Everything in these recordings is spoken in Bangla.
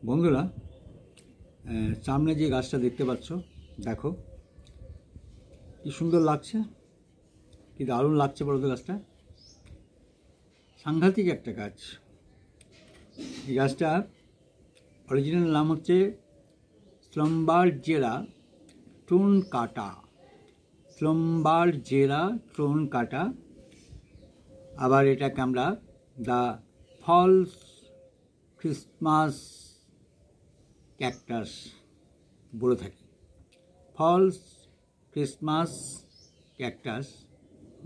বন্ধুরা, সামনে যে গাছটা দেখতে পাচ্ছ, দেখো কি সুন্দর লাগছে, কি দারুণ লাগছে বলো তো। গাছটা সাংঘাতিক একটা গাছ। এই গাছটার অরিজিনাল নাম হচ্ছে স্লম্বারজেরা ট্রুনকাটা। স্লম্বারজেরা ট্রুনকাটা। আবার এটাকে আমরা দ্য ফলস ক্রিসমাস ক্যাকটাস বলে থাকি। ফলস ক্রিসমাস ক্যাকটাস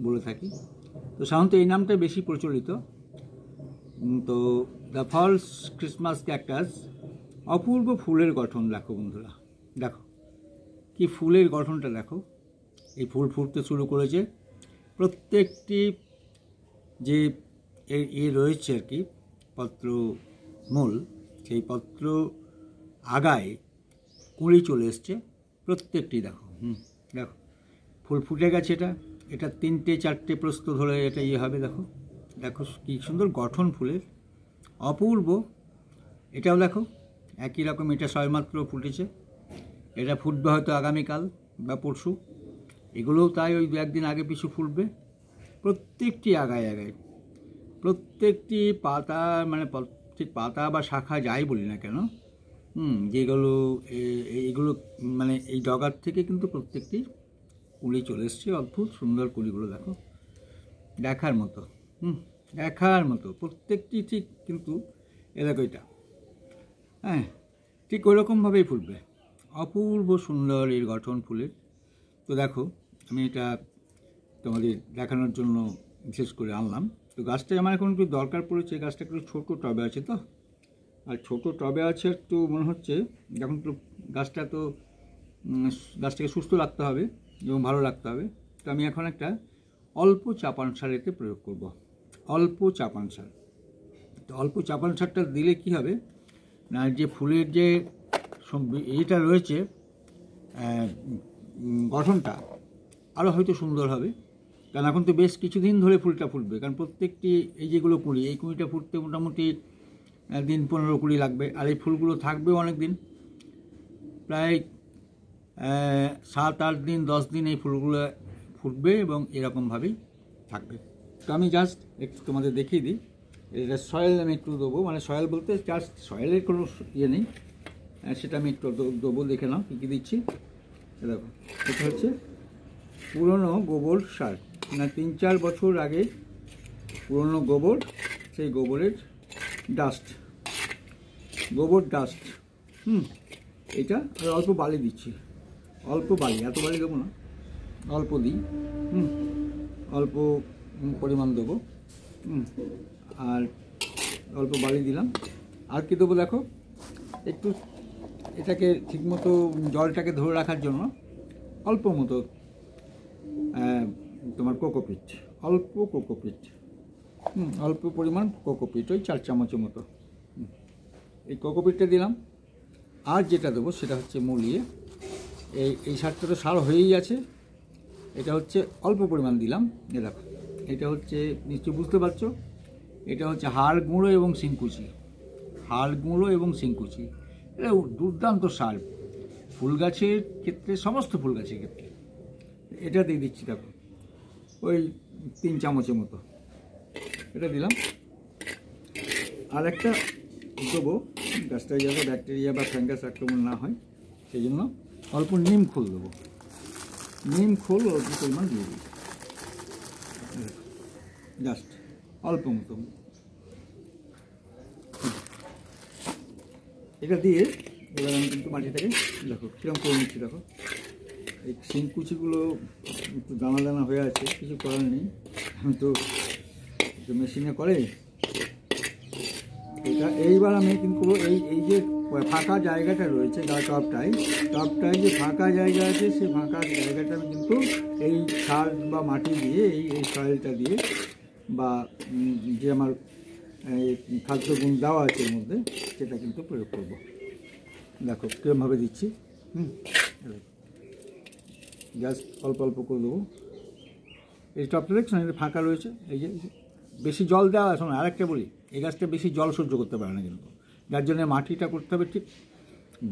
বলে থাকি। তো সাধারণত এই নামটা বেশি প্রচলিত। তো দ্য ফলস ক্রিসমাস ক্যাকটাস অপূর্ব ফুলের গঠন। দেখো বন্ধুরা, দেখো কি ফুলের গঠনটা দেখো। এই ফুল ফুটতে শুরু করেছে। প্রত্যেকটি যে রয়েছে আর কি পত্র মূল, সেই পত্র আগায় কুঁড়ি চলে এসছে প্রত্যেকটি। দেখো দেখো ফুল ফুটে গেছে। এটা 3-4টে প্রস্থ ধরে এটা হবে। দেখো দেখো কী সুন্দর গঠন ফুলের, অপূর্ব। এটাও দেখো একই রকম। এটা সবেমাত্র ফুটেছে। এটা ফুটবে হয়তো আগামীকাল বা পরশু। এগুলোও তাই, ওই 1 দিন আগে পিছু ফুটবে। প্রত্যেকটি আগায় আগায়, প্রত্যেকটি পাতা, মানে ঠিক পাতা বা শাখা যাই বলি না কেন, যেগুলো এইগুলো মানে এই ডগার থেকে কিন্তু প্রত্যেকটি কুঁড়ি চলে এসছে। অদ্ভুত সুন্দর কুঁড়িগুলো দেখো, দেখার মতো। দেখার মতো প্রত্যেকটি ঠিক। কিন্তু এ দেখো এটা, হ্যাঁ, ঠিক ওইরকমভাবেই ফুটবে। অপূর্ব সুন্দর এর গঠন ফুলের। তো দেখো, আমি এটা তোমাদের দেখানোর জন্য বিশেষ করে আনলাম। তো গাছটা আমার এখন একটু দরকার পড়েছে। গাছটা একটু ছোটো টবে আছে, তো আর ছোটো টবে আছে একটু মনে হচ্ছে যখন তো গাছটাকে সুস্থ রাখতে হবে এবং ভালো রাখতে হবে। তো আমি এখন একটা অল্প চাপান সার এতে প্রয়োগ করব। অল্প চাপান সার। তো অল্প চাপান সারটা দিলে কি হবে না, যে ফুলের যে এইটা রয়েছে গঠনটা আরও হয়তো সুন্দর হবে। কারণ এখন তো বেশ কিছুদিন ধরে ফুলটা ফুটবে। কারণ প্রত্যেকটি এই যেগুলো কুঁড়ি, এই কুঁড়িটা ফুটতে মোটামুটি দিন 15-20 লাগবে। আর এই ফুলগুলো থাকবেও অনেক দিন, প্রায় 7-8 দিন 10 দিন এই ফুলগুলো ফুটবে এবং এরকমভাবেই থাকবে। তো আমি জাস্ট একটু তোমাদের দেখিয়ে দিই। এটা সয়েল আমি একটু দেবো, মানে সয়েল বলতে জাস্ট সয়েলের কোনো ইয়ে নেই, সেটা আমি একটু দেবো। দেখে নাও কী কী দিচ্ছি। দেখো, এটা হচ্ছে পুরনো গোবর সার, না 3-4 বছর আগে পুরনো গোবর, সেই গোবরের ডাস্ট, গোবর ডাস্ট। এটা অল্প বালি দিচ্ছি, অল্প বালি, এত বালি দেবো না, অল্প দিই। অল্প পরিমাণ দেবো। আর অল্প বালি দিলাম। আর কি দেবো দেখো, একটু এটাকে ঠিকমতো জলটাকে ধরে রাখার জন্য অল্প মতো তোমার কোকোপিট, অল্প কোকোপিট, অল্প পরিমাণ কোকোপিট, ওই 4 চামচের মতো এই কোকোপিটটা দিলাম। আর যেটা দেবো সেটা হচ্ছে মূলিয়ে। এই সারটা তো সার হয়েই আছে। এটা হচ্ছে অল্প পরিমাণ দিলাম। দেখো, এটা হচ্ছে নিশ্চয়ই বুঝতে পারছো, এটা হচ্ছে হাড় গুঁড়ো এবং শিংকুচি। হাড় গুঁড়ো এবং শিংকুচি, এটা দুর্দান্ত সার ফুল গাছের ক্ষেত্রে, সমস্ত ফুল গাছের ক্ষেত্রে। এটা দিয়ে দিচ্ছি দেখো, ওই 3 চামচের মতো এটা দিলাম। আর একটা দেবো, গাছটায় যাতে ব্যাকটেরিয়া বা ফ্যাঙ্গাস আক্রমণ না হয়, সেই জন্য অল্প নিম খোল দেবো। নিম খোল অল্প পরিমাণ দিয়ে দিই, জাস্ট অল্প মতো। এটা দিয়ে এবার আমি কিন্তু মাটিটাকে দেখো কীরকম করে নিচ্ছি। দেখো এই শিংকুচিগুলো একটু দানা দানা হয়ে আছে, কিছু করার নেই, আমি তো মেশিনে করে এটা। এইবার আমি কিন্তু এই যে ফাঁকা জায়গাটা রয়েছে টবটায় যে ফাঁকা জায়গা আছে, সেই ফাঁকা জায়গাটা আমি কিন্তু এই সার বা মাটি দিয়ে, এই সয়েলটা দিয়ে, বা যে আমার খাদ্যগুণ দেওয়া আছে এর মধ্যে, সেটা কিন্তু প্রয়োগ করব। দেখো কীরকমভাবে দিচ্ছি। জাস্ট অল্প অল্প করে দেবো। এই টবটা দেখছো না, ফাঁকা রয়েছে। এই যে বেশি জল দেওয়া, শোনো আরেকটা বলি, এই গাছটা বেশি জল সহ্য করতে পারে না, কিন্তু যার জন্য মাটিটা করতে হবে ঠিক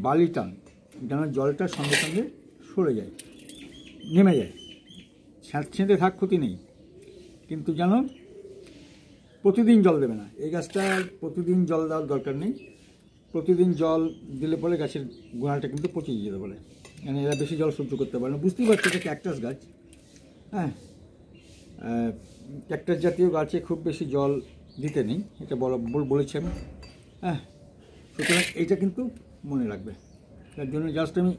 বালি টান, যেন জলটা সঙ্গে সঙ্গে সরে যায়, নেমে যায়। ছেঁচে থাক ক্ষতি নেই, কিন্তু যেন প্রতিদিন জল দেবে না। এই গাছটা প্রতিদিন জল দেওয়ার দরকার নেই। প্রতিদিন জল দিলে পরে গাছের গোড়াটা কিন্তু পচে যেতে পারে, মানে এরা বেশি জল সহ্য করতে পারে না। বুঝতেই পারছি এটা ক্যাকটাস গাছ, হ্যাঁ, ক্যাকটাস জাতীয় গাছে খুব বেশি জল দিতে নেই, এটা বলেছি আমি, হ্যাঁ। সুতরাং এইটা কিন্তু মনে রাখবে। তার জন্য জাস্ট আমি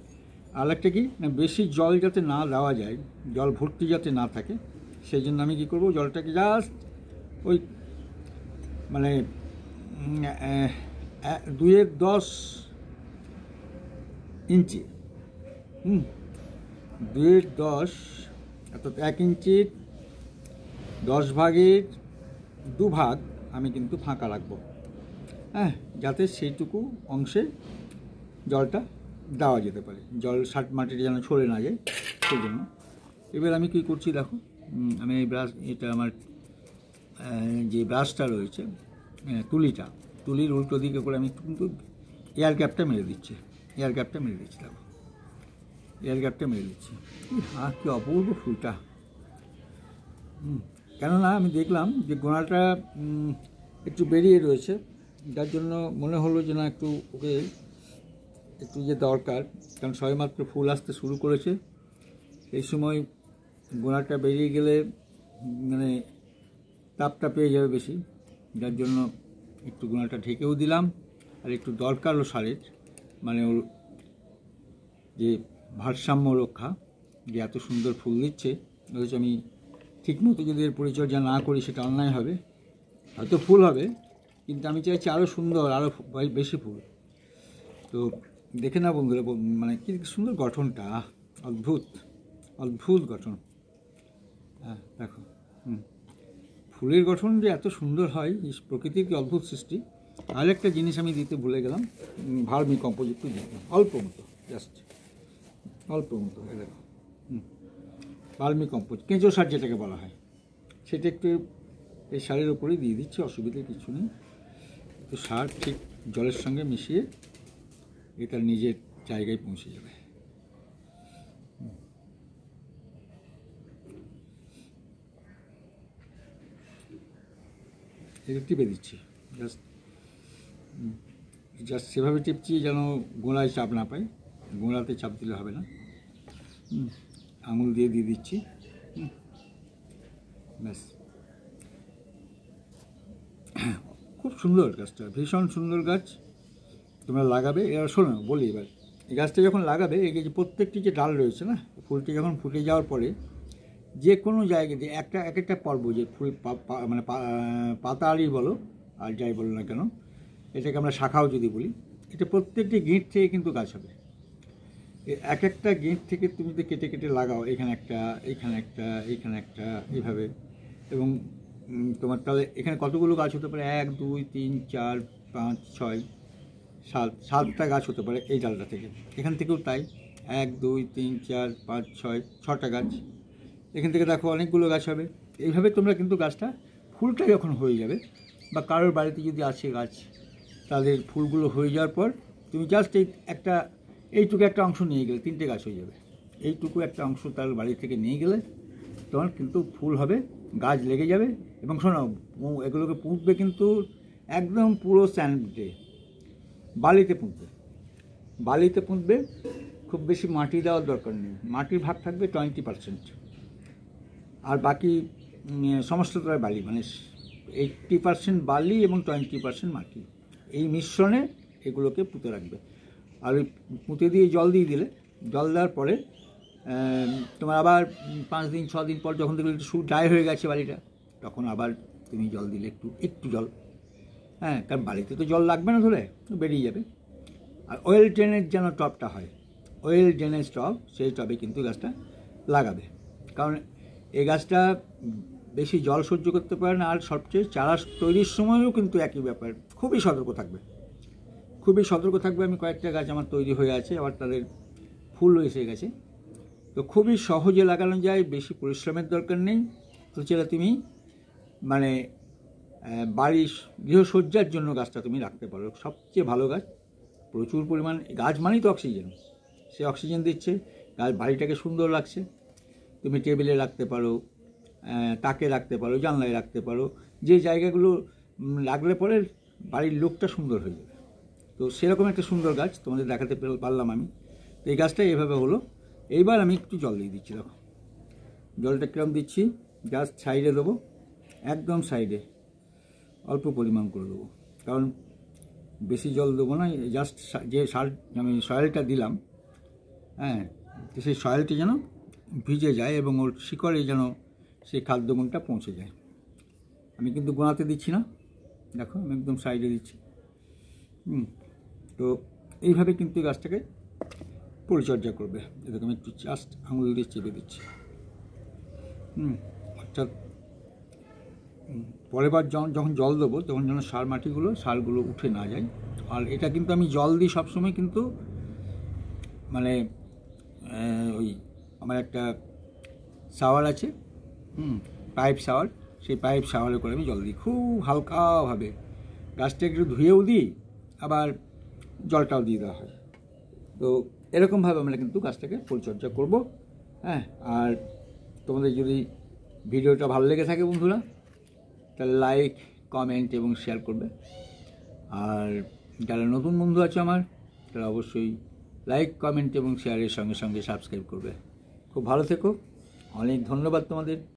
আরেকটা কি না, বেশি জল যাতে না দেওয়া যায়, জল ভর্তি যাতে না থাকে, সেই জন্য আমি কী করবো, জলটাকে জাস্ট ওই মানে 2-10 ইঞ্চি, 2-10 অর্থাৎ 1 ইঞ্চির 10 ভাগের 2 ভাগ আমি কিন্তু ফাঁকা রাখবো, হ্যাঁ, যাতে সেইটুকু অংশে জলটা দেওয়া যেতে পারে, জল মাটিটা যেন ছড়ে না যায়, সেই জন্য। এবার আমি কী করছি দেখো, আমি এই ব্রাশ, এটা আমার যে ব্রাশটা রয়েছে, তুলির উল্টো দিকে করে আমি কিন্তু এয়ার গ্যাপটা মেরে দিচ্ছি, দেখো এয়ার গ্যাপটা মেরে দিচ্ছি। কী অপূর্ব ফুলটা, কেননা আমি দেখলাম যে গোড়াটা একটু বেরিয়ে রয়েছে, যার জন্য মনে হলো যে না একটু ওকে একটু যে দরকার, কারণ সবেমাত্র ফুল আসতে শুরু করেছে, এই সময় গোড়াটা বেরিয়ে গেলে মানে তাপটা পেয়ে যাবে বেশি, যার জন্য একটু গোড়াটা ঢেকেও দিলাম। আর একটু দরকারও সারের, মানে ওর যে ভারসাম্য রক্ষা, যে এত সুন্দর ফুল দিচ্ছে, অথচ আমি ঠিকমতো যদি এর পরিচর্যা না করি সেটা অন্যায় হবে। হয়তো ফুল হবে, কিন্তু আমি চাইছি আরও সুন্দর, আরও বেশি ফুল। তো দেখে না বন্ধুরা, মানে কি সুন্দর গঠনটা, অদ্ভুত গঠন, হ্যাঁ দেখো, ফুলের গঠন যে এত সুন্দর হয়, প্রকৃতির কি অদ্ভুত সৃষ্টি। আর একটা জিনিস আমি দিতে ভুলে গেলাম, ভার্মি কম্পোজ একটু দিলাম, অল্প মতো, জাস্ট অল্প মতো, দেখো, ভার্মি কম্পোজ, কেঁচো সার যেটাকে বলা হয়, সেটা একটু এই সারের উপরেই দিয়ে দিচ্ছি, অসুবিধে কিছু নেই। তো সার ঠিক জলের সঙ্গে মিশিয়ে এটা নিজের জায়গায় পৌঁছে যাবে। এটা টিপে দিচ্ছি, জাস্ট সেভাবে টিপছি যেন গোড়ায় চাপ না পাই, গোড়াতে চাপ দিলে হবে না। আঙুল দিয়ে দিচ্ছি, ব্যাস। খুব সুন্দর গাছটা, ভীষণ সুন্দর গাছ, তোমরা লাগাবে। এবার শোনো বলি, এবার এই গাছটা যখন লাগাবে, এই যে প্রত্যেকটি যে ডাল রয়েছে না, ফুলটি যখন ফুটে যাওয়ার পরে যে কোনো জায়গাতে এক একটা পর্ব, যে ফুল মানে পাতারই বলো আর যাই বলো না কেন, এটাকে আমরা শাখাও যদি বলি, এটা প্রত্যেকটি গিঁট থেকে কিন্তু গাছ হবে। এক একটা গিঁট থেকে তুমি যদি কেটে কেটে লাগাও, এখানে একটা, এইখানে একটা, এইখানে একটা, এইভাবে, এবং তোমার তাহলে এখানে কতগুলো গাছ হতে পারে, 1 2 3 4 5 6 7টা গাছ হতে পারে এই ডালটা থেকে। এখান থেকেও তাই, 1 2 3 4 5 6টা গাছ। এখান থেকে দেখো অনেকগুলো গাছ হবে। এইভাবে তোমরা কিন্তু গাছটা, ফুলটা যখন হয়ে যাবে, বা কারোর বাড়িতে যদি আছে গাছ, তাদের ফুলগুলো হয়ে যাওয়ার পর তুমি জাস্ট এইটুকু একটা অংশ নিয়ে গেলে 3টে গাছ হয়ে যাবে। এইটুকু একটা অংশ তার বাড়ি থেকে নিয়ে গেলে তোমার কিন্তু ফুল হবে, গাছ লেগে যাবে। এবং শোনো, এগুলোকে পুঁতবে কিন্তু একদম পুরো স্যান্ডে, বালিতে পুঁতবে, খুব বেশি মাটি দেওয়ার দরকার নেই। মাটির ভাগ থাকবে 20%, আর বাকি সমস্তটাই বালি, মানে 80% বালি এবং 20% মাটি, এই মিশ্রণে এগুলোকে পুঁতে রাখবে। আর ওই পুঁতে দিয়ে জল দিয়ে দিলে, জল দেওয়ার পরে তোমার আবার 5 দিন 6 দিন পর যখন দেখলে একটু ড্রাই হয়ে গেছে বালিটা, তখন আবার তুমি জল দিলে একটু জল, হ্যাঁ, কারণ বালিতে তো জল লাগবে না, ধরে বেরিয়ে যাবে। আর অয়েল ড্রেনের যেন টবটা হয়, অয়েল ড্রেনেজ টব, সেই টবে কিন্তু গাছটা লাগাবে। কারণ এই গাছটা বেশি জল সহ্য করতে পারে না। আর সবচেয়ে চারা তৈরির সময়ও কিন্তু একই ব্যাপার, খুবই সতর্ক থাকবে। আমি কয়েকটা গাছ আমার তৈরি হয়ে আছে, আবার তাদের ফুল এসে গেছে, তো খুবই সহজে লাগানো যায়, বেশি পরিশ্রমের দরকার নেই। তো সেটা তুমি মানে বাড়ির গৃহসজ্জার জন্য গাছটা তুমি রাখতে পারো, সবচেয়ে ভালো গাছ। প্রচুর পরিমাণ, গাছ মানেই তো অক্সিজেন, সে অক্সিজেন দিচ্ছে, গাছ বাড়িটাকে সুন্দর লাগছে। তুমি টেবিলে রাখতে পারো, তাকে রাখতে পারো, জানলায় রাখতে পারো, যে জায়গাগুলো রাখলে পরে বাড়ির লোকটা সুন্দর হয়ে যাবে। তো সেরকম একটা সুন্দর গাছ তোমাদের দেখাতে পারলাম আমি। তো এই গাছটা এভাবে হলো। এইবার আমি একটু জল দিয়ে দিচ্ছি, দেখো জলটা কীরকম দিচ্ছি, জাস্ট সাইডে দেবো, একদম সাইডে অল্প পরিমাণ করে দেবো, কারণ বেশি জল দেবো না। জাস্ট যে সার আমি সয়েলটা দিলাম, হ্যাঁ, তো সেই সয়েলটি যেন ভিজে যায় এবং ওর শিকড়ে যেন সেই খাদ্যগুণটা পৌঁছে যায়। আমি কিন্তু গোড়াতে দিচ্ছি না, দেখো আমি একদম সাইডে দিচ্ছি। তো এইভাবে কিন্তু গাছটাকে পরিচর্যা করবে। এরকম একটু জাস্ট আঙুল দিয়ে চেপে দিচ্ছি। অর্থাৎ পরের বার যখন জল দেবো তখন যেন সারগুলো উঠে না যায়। আর এটা কিন্তু আমি জল দিই সবসময়, কিন্তু মানে ওই আমার একটা শাওয়ার আছে, পাইপ শাওয়ার, সেই পাইপ শাওয়ারে করে আমি জল দিই খুব হালকাভাবে। গাছটা একটু ধুয়েও দিই, আবার জলটাও দিয়ে দেওয়া হয়। তো এরকমভাবে আমরা কিন্তু গাছটাকে পরিচর্যা করব। হ্যাঁ, আর তোমাদের যদি ভিডিওটা ভালো লেগে থাকে বন্ধুরা, তাহলে লাইক, কমেন্ট এবং শেয়ার করবে। আর যারা নতুন বন্ধু আছে আমার, তারা অবশ্যই লাইক, কমেন্ট এবং শেয়ারের সঙ্গে সঙ্গে সাবস্ক্রাইব করবে। খুব ভালো থেকো, অনেক ধন্যবাদ তোমাদের।